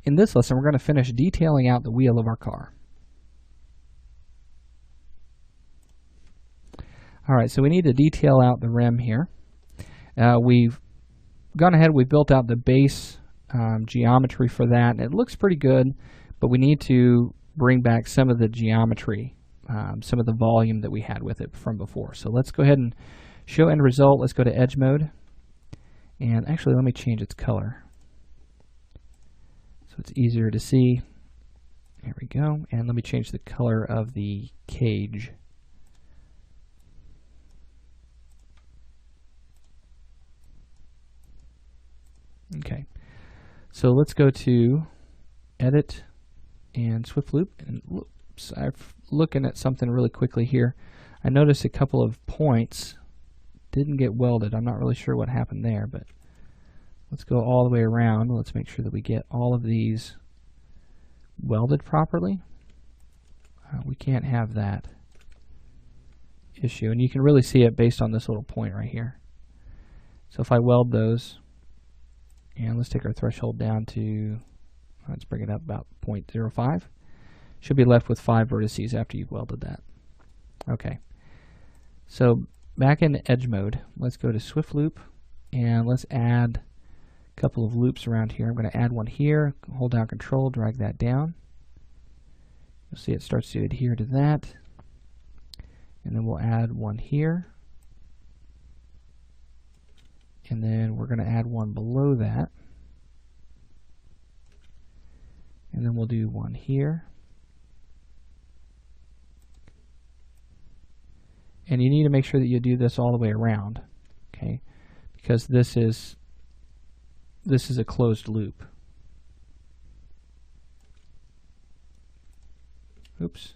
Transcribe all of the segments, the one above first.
In this lesson, we're going to finish detailing out the wheel of our car. Alright, so we need to detail out the rim here. We've gone ahead, we've built out the base geometry for that, and it looks pretty good, but we need to bring back some of the geometry, some of the volume that we had with it from before. So let's go ahead and show end result. Let's go to edge mode, and actually let me change its color so it's easier to see. There we go, and let me change the color of the cage. Okay, so let's go to Edit and Swift Loop. And whoops, I'm looking at something really quickly here. I noticed a couple of points didn't get welded. I'm not really sure what happened there, but let's go all the way around. Let's make sure that we get all of these welded properly. We can't have that issue, and you can really see it based on this little point right here. So if I weld those, and let's take our threshold down to, let's bring it up about 0.05. Should be left with 5 vertices after you've welded that. Okay, so back in edge mode, let's go to Swift Loop, and let's add a couple of loops around here. I'm going to add one here, hold down Control, drag that down. You'll see it starts to adhere to that. And then we'll add one here. And then we're going to add one below that. And then we'll do one here. And you need to make sure that you do this all the way around, okay? Because this is a closed loop. Oops.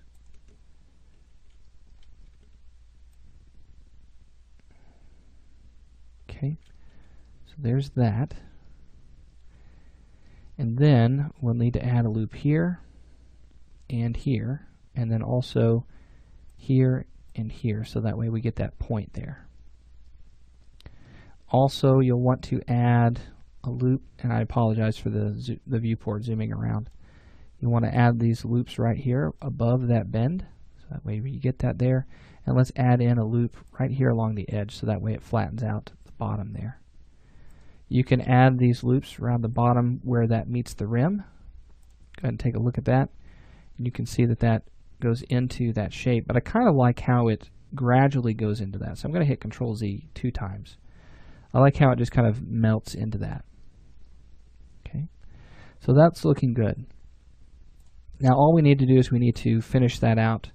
Okay. So there's that. And then we'll need to add a loop here and here, and then also here and here, so that way we get that point there. Also, you'll want to add a loop, and I apologize for the viewport zooming around. You want to add these loops right here above that bend, so that way you get that there. And let's add in a loop right here along the edge, so that way it flattens out the bottom there. You can add these loops around the bottom where that meets the rim. Go ahead and take a loop at that, and you can see that that goes into that shape, but I kind of like how it gradually goes into that. So I'm going to hit Control Z 2 times. I like how it just kind of melts into that. Okay, so that's looking good. Now all we need to do is we need to finish that out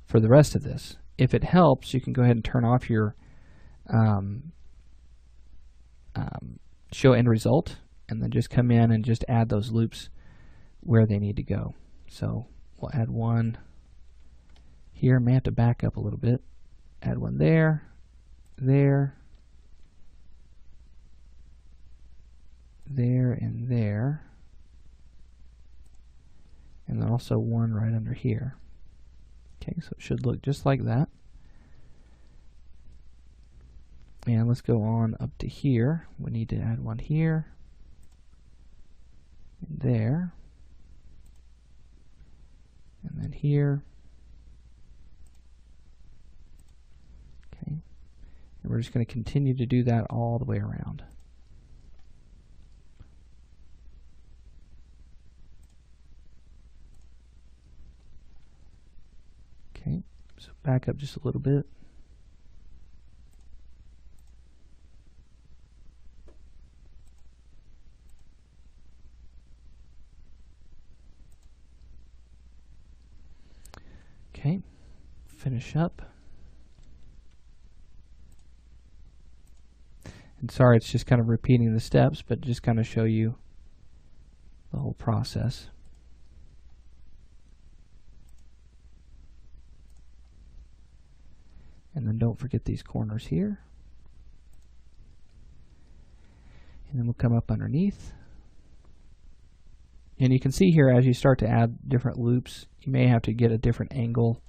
for the rest of this. If it helps, you can go ahead and turn off your show end result, and then just come in and just add those loops where they need to go. So we'll add one here. May have to back up a little bit. Add one there, there, there, and there. And then also one right under here. Okay, so it should look just like that. And let's go on up to here. We need to add one here, and there, and then here. Okay, and we're just going to continue to do that all the way around. Okay, so back up just a little bit. Okay, finish up. And sorry, it's just kind of repeating the steps, but just kind of show you the whole process. And then don't forget these corners here. And then we'll come up underneath. And you can see here, as you start to add different loops, you may have to get a different angle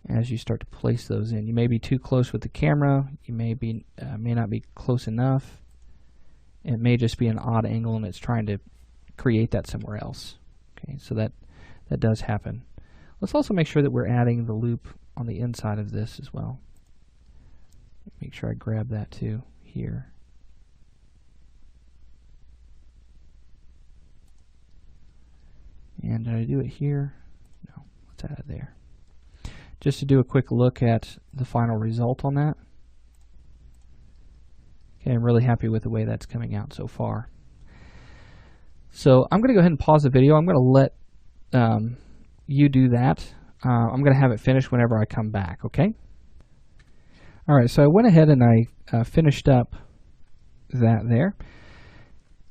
as you start to place those in. You may be too close with the camera. You may not be close enough. It may just be an odd angle, and it's trying to create that somewhere else. Okay, so that does happen. Let's also make sure that we're adding the loop on the inside of this as well. Make sure I grab that too here. And did I do it here? No, let's add it there. Just to do a quick look at the final result on that. Okay, I'm really happy with the way that's coming out so far. So I'm going to go ahead and pause the video. I'm going to let you do that. I'm going to have it finished whenever I come back, okay? All right, so I went ahead and I finished up that there.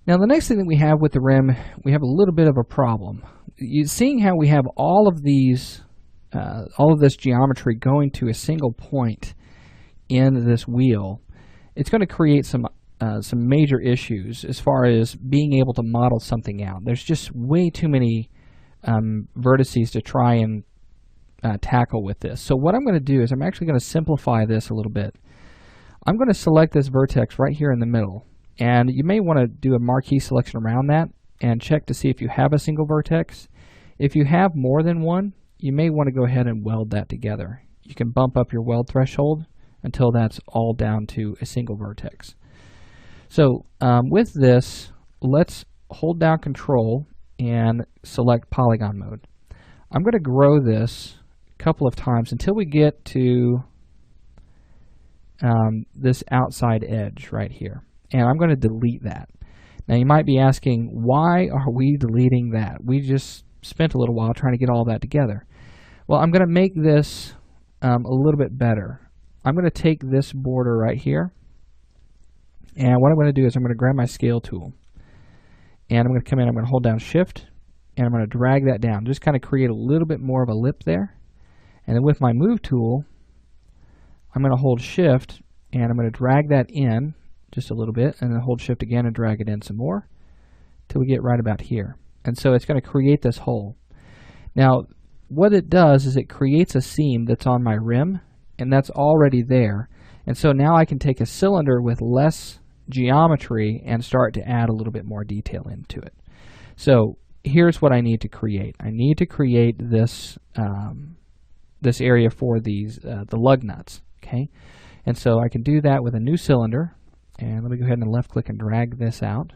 Now the next thing that we have with the rim, we have a little bit of a problem. Seeing how we have all of these, all of this geometry going to a single point in this wheel, it's going to create some major issues as far as being able to model something out. There's just way too many vertices to try and tackle with this. So what I'm going to do is I'm actually going to simplify this a little bit. I'm going to select this vertex right here in the middle, and you may want to do a marquee selection around that and check to see if you have a single vertex. If you have more than one, you may want to go ahead and weld that together. You can bump up your weld threshold until that's all down to a single vertex. So with this, let's hold down Control and select polygon mode. I'm going to grow this a couple of times until we get to this outside edge right here. And I'm going to delete that. Now you might be asking, why are we deleting that? We just spent a little while trying to get all that together. Well, I'm going to make this a little bit better. I'm going to take this border right here, and what I'm going to do is I'm going to grab my scale tool, and I'm going to come in, I'm going to hold down Shift, and I'm going to drag that down, just kind of create a little bit more of a lip there. And then with my Move tool, I'm going to hold Shift, and I'm going to drag that in just a little bit, and then hold Shift again and drag it in some more till we get right about here. And so it's going to create this hole. Now, what it does is it creates a seam that's on my rim, and that's already there. And so now I can take a cylinder with less geometry and start to add a little bit more detail into it. So here's what I need to create. I need to create this this area for these the lug nuts. Okay, and so I can do that with a new cylinder. And let me go ahead and left click and drag this out.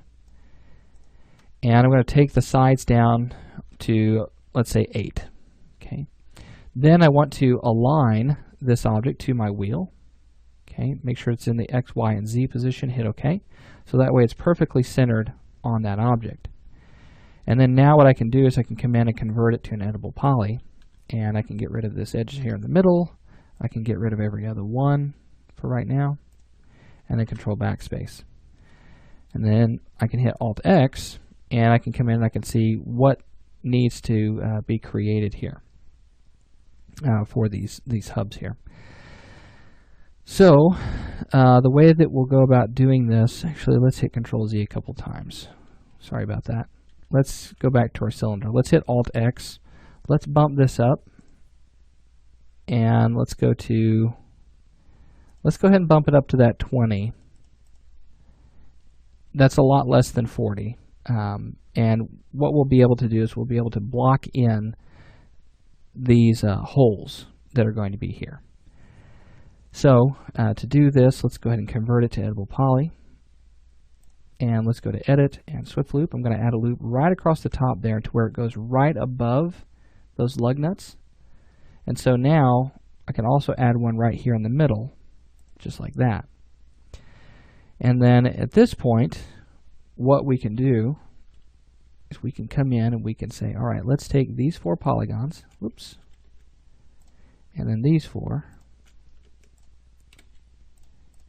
And I'm going to take the sides down to, let's say, 8. Okay. Then I want to align this object to my wheel. Okay, make sure it's in the X, Y, and Z position, hit OK. So that way it's perfectly centered on that object. And then now what I can do is I can come in and convert it to an editable poly. And I can get rid of this edge here in the middle. I can get rid of every other one for right now. And then Control Backspace. And then I can hit Alt X, and I can come in and I can see what needs to be created here for these hubs here. So the way that we'll go about doing this, actually let's hit Control Z a couple times. Sorry about that. Let's go back to our cylinder. Let's hit Alt X. Let's bump this up, and let's go ahead and bump it up to that 20. That's a lot less than 40. And what we'll be able to do is we'll be able to block in these holes that are going to be here. So to do this, let's go ahead and convert it to editable poly. And let's go to Edit and Swift Loop. I'm going to add a loop right across the top there to where it goes right above those lug nuts. And so now I can also add one right here in the middle, just like that. And then at this point, what we can do is we can come in and we can say, all right, let's take these 4 polygons, whoops, and then these 4,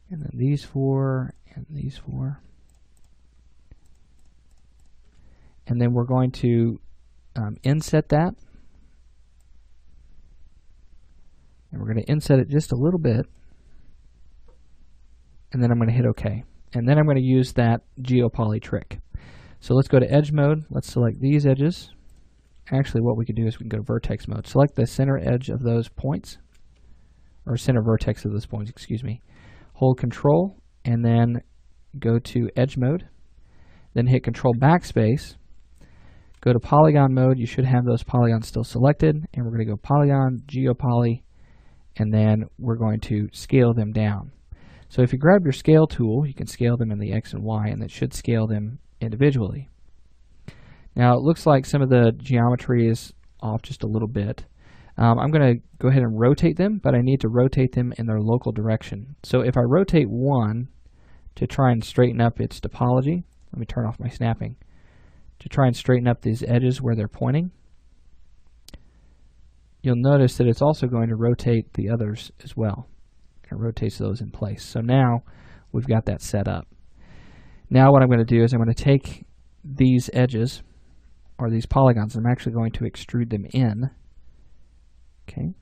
and then these 4, and these 4. And then we're going to inset that. And we're going to inset it just a little bit. And then I'm going to hit OK. And then I'm going to use that GeoPoly trick. So let's go to Edge mode. Let's select these edges. Actually, what we can do is we can go to Vertex mode. Select the center edge of those points, or center vertex of those points, excuse me. Hold Control, and then go to Edge mode. Then hit Control Backspace. Go to polygon mode. You should have those polygons still selected, and we're going to go polygon, geopoly, and then we're going to scale them down. So if you grab your scale tool, you can scale them in the X and Y, and it should scale them individually. Now it looks like some of the geometry is off just a little bit. I'm going to go ahead and rotate them, but I need to rotate them in their local direction. So if I rotate one to try and straighten up its topology, let me turn off my snapping, to try and straighten up these edges where they're pointing, you'll notice that it's also going to rotate the others as well. It rotates those in place. So now we've got that set up. Now what I'm going to do is I'm going to take these edges, or these polygons, and I'm actually going to extrude them in. Okay.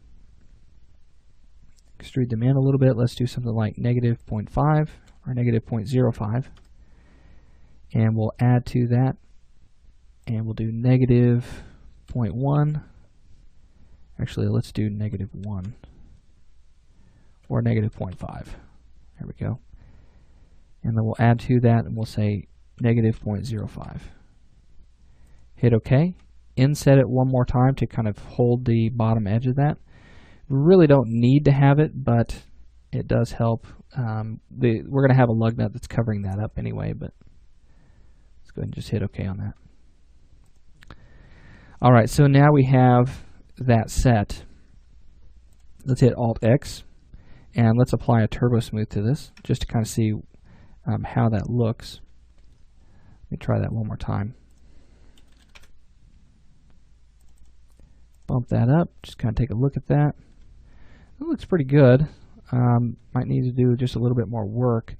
Extrude them in a little bit. Let's do something like -0.5 or -0.05. And we'll add to that. And we'll do -0.1. Actually, let's do -1 or -0.5. There we go. And then we'll add to that and we'll say -0.05. Hit OK. Inset it one more time to kind of hold the bottom edge of that. We really don't need to have it, but it does help. We're going to have a lug nut that's covering that up anyway, but let's go ahead and just hit OK on that. All right, so now we have that set. Let's hit Alt-X, and let's apply a Turbo Smooth to this, just to kind of see how that looks. Let me try that one more time. Bump that up, just kind of take a look at that. It looks pretty good. Might need to do just a little bit more work.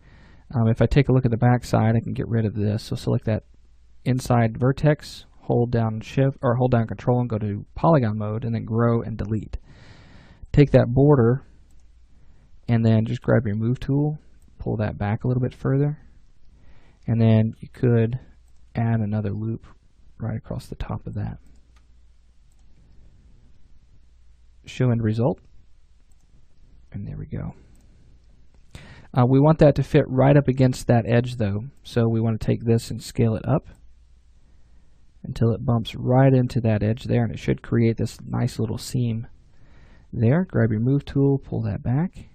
If I take a look at the back side, I can get rid of this. So select that inside vertex, hold down Shift or hold down Control and go to polygon mode, and then grow and delete. Take that border and then just grab your move tool, pull that back a little bit further, and then you could add another loop right across the top of that. Show end result, and there we go. We want that to fit right up against that edge though, so we want to take this and scale it up until it bumps right into that edge there, and it should create this nice little seam there. Grab your move tool, pull that back,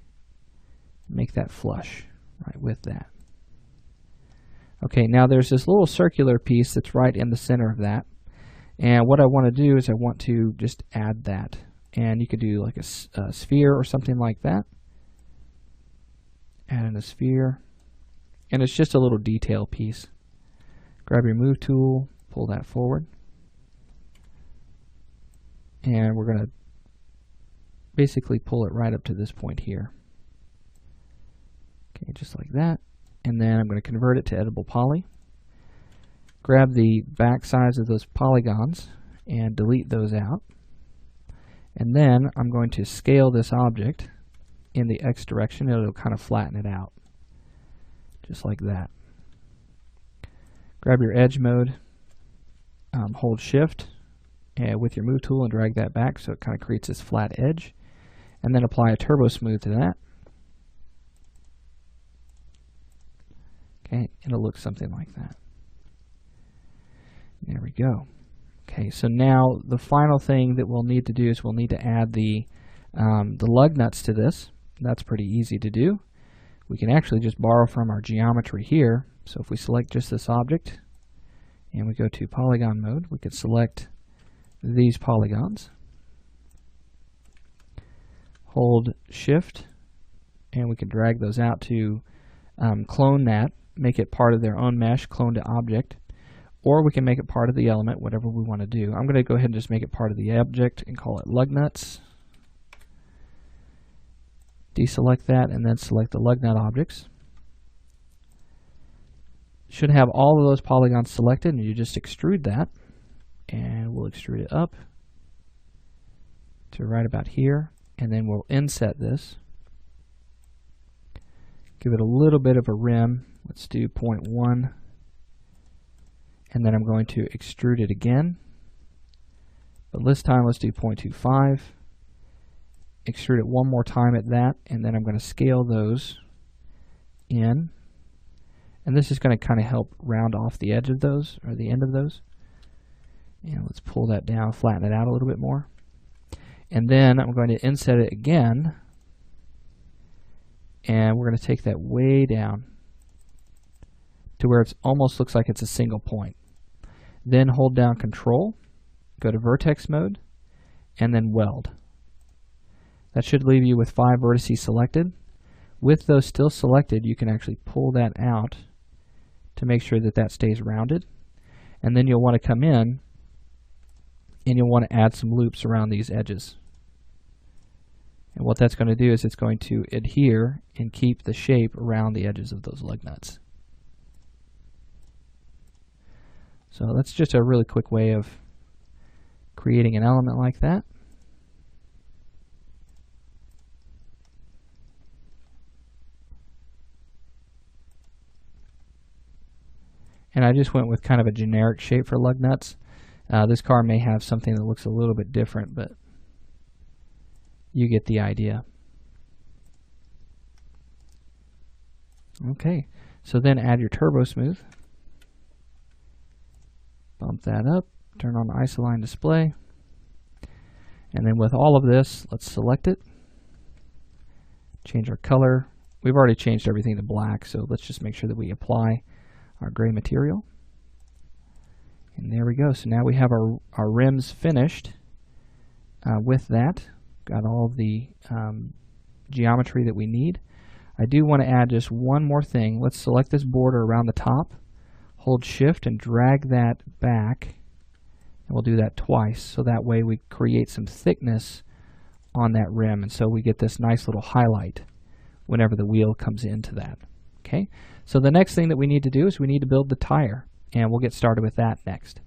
make that flush right with that. Okay, now there's this little circular piece that's right in the center of that, and what I want to do is I want to just add that. And you could do like a sphere or something like that. Add in a sphere. And it's just a little detail piece. Grab your move tool, pull that forward. And we're going to basically pull it right up to this point here. Okay, just like that. And then I'm going to convert it to editable poly. Grab the back sides of those polygons and delete those out. And then I'm going to scale this object in the X direction. It'll kind of flatten it out, just like that. Grab your edge mode, hold Shift with your move tool and drag that back so it kind of creates this flat edge. And then apply a Turbo Smooth to that. Okay, it'll look something like that. There we go. Okay, so now the final thing that we'll need to do is we'll need to add the lug nuts to this. That's pretty easy to do. We can actually just borrow from our geometry here. So if we select just this object and we go to polygon mode, we could select these polygons. Hold Shift and we can drag those out to clone that, make it part of their own mesh, clone to object. Or we can make it part of the element, whatever we want to do. I'm going to go ahead and just make it part of the object and call it lug nuts. Deselect that and then select the lug nut objects. Should have all of those polygons selected, and you just extrude that. And we'll extrude it up to right about here. And then we'll inset this. Give it a little bit of a rim. Let's do 0.1. And then I'm going to extrude it again. But this time let's do 0.25. Extrude it one more time at that, and then I'm going to scale those in. And this is going to kind of help round off the edge of those, or the end of those. And let's pull that down, flatten it out a little bit more. And then I'm going to inset it again. And we're going to take that way down to where it almost looks like it's a single point. Then hold down Control, go to Vertex Mode, and then Weld. That should leave you with 5 vertices selected. With those still selected, you can actually pull that out to make sure that that stays rounded. And then you'll want to come in and you'll want to add some loops around these edges. And what that's going to do is it's going to adhere and keep the shape around the edges of those lug nuts. So that's just a really quick way of creating an element like that. And I just went with kind of a generic shape for lug nuts. This car may have something that looks a little bit different, but you get the idea. Okay, so then add your Turbo Smooth. Bump that up, turn on Isoline Display. And then with all of this, let's select it. Change our color. We've already changed everything to black, so let's just make sure that we apply our gray material. And there we go. So now we have our rims finished with that. Got all of the geometry that we need. I do want to add just one more thing. Let's select this border around the top. Hold Shift and drag that back. And we'll do that twice. So that way we create some thickness on that rim. And so we get this nice little highlight whenever the wheel comes into that. Okay, so the next thing that we need to do is we need to build the tire, and we'll get started with that next.